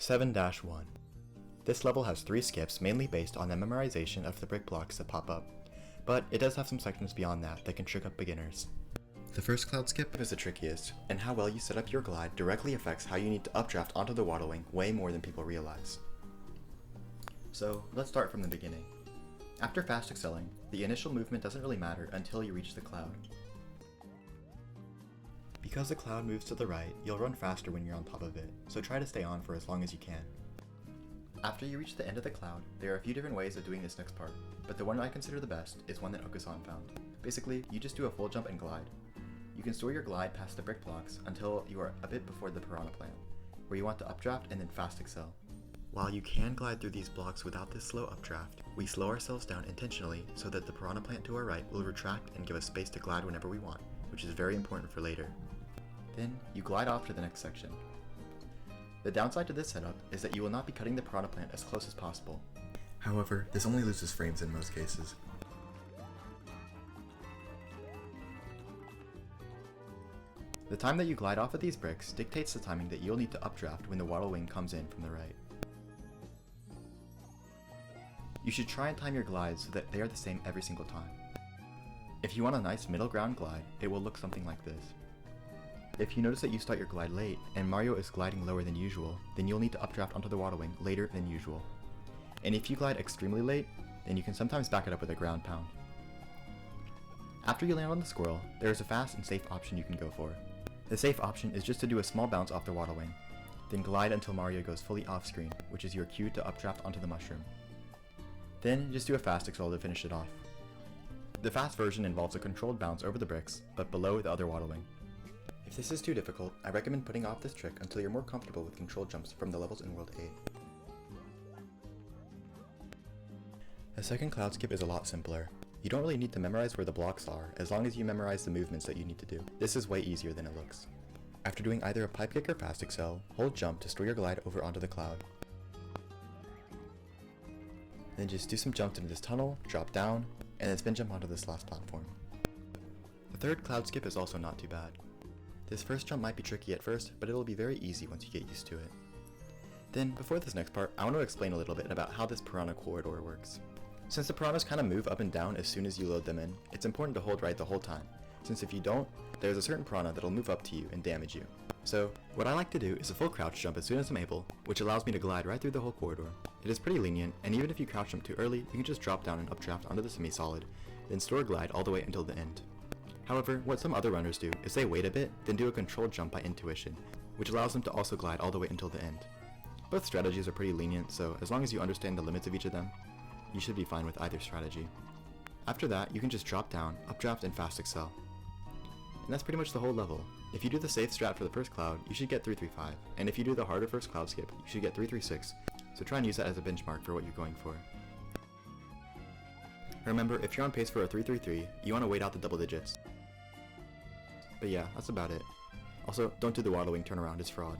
7-1. This level has 3 skips mainly based on the memorization of the brick blocks that pop up, but it does have some sections beyond that can trick up beginners. The first cloud skip is the trickiest, and how well you set up your glide directly affects how you need to updraft onto the waddlewing way more than people realize. So let's start from the beginning. After fast excelling, the initial movement doesn't really matter until you reach the cloud. Because the cloud moves to the right, you'll run faster when you're on top of it, so try to stay on for as long as you can. After you reach the end of the cloud, there are a few different ways of doing this next part, but the one I consider the best is one that Okusan found. Basically, you just do a full jump and glide. You can store your glide past the brick blocks until you are a bit before the piranha plant, where you want to updraft and then fast excel. While you can glide through these blocks without this slow updraft, we slow ourselves down intentionally so that the piranha plant to our right will retract and give us space to glide whenever we want, which is very important for later. Then, you glide off to the next section. The downside to this setup is that you will not be cutting the piranha plant as close as possible. However, this only loses frames in most cases. The time that you glide off of these bricks dictates the timing that you'll need to updraft when the waddlewing comes in from the right. You should try and time your glides so that they are the same every single time. If you want a nice middle ground glide, it will look something like this. If you notice that you start your glide late, and Mario is gliding lower than usual, then you'll need to updraft onto the waddlewing later than usual. And if you glide extremely late, then you can sometimes back it up with a ground pound. After you land on the squirrel, there is a fast and safe option you can go for. The safe option is just to do a small bounce off the waddlewing, then glide until Mario goes fully off screen, which is your cue to updraft onto the mushroom. Then just do a fast excel to finish it off. The fast version involves a controlled bounce over the bricks, but below the other waddlewing. If this is too difficult, I recommend putting off this trick until you're more comfortable with controlled jumps from the levels in World 8. The second cloud skip is a lot simpler. You don't really need to memorize where the blocks are, as long as you memorize the movements that you need to do. This is way easier than it looks. After doing either a pipe kick or fast excel, hold jump to store your glide over onto the cloud. Then just do some jumps into this tunnel, drop down, and then spin jump onto this last platform. The third cloud skip is also not too bad. This first jump might be tricky at first, but it'll be very easy once you get used to it. Then, before this next part, I want to explain a little bit about how this piranha corridor works. Since the piranhas kind of move up and down as soon as you load them in, it's important to hold right the whole time, since if you don't, there's a certain piranha that'll move up to you and damage you. So, what I like to do is a full crouch jump as soon as I'm able, which allows me to glide right through the whole corridor. It is pretty lenient, and even if you crouch jump too early, you can just drop down and updraft onto the semi-solid, then store glide all the way until the end. However, what some other runners do is they wait a bit, then do a controlled jump by intuition, which allows them to also glide all the way until the end. Both strategies are pretty lenient, so as long as you understand the limits of each of them, you should be fine with either strategy. After that, you can just drop down, updraft, and fast excel. And that's pretty much the whole level. If you do the safe strat for the first cloud, you should get 335, and if you do the harder first cloud skip, you should get 336, so try and use that as a benchmark for what you're going for. Remember, if you're on pace for a 333, you want to wait out the double digits. But yeah, that's about it. Also, don't do the waddlewing turnaround, it's fraud.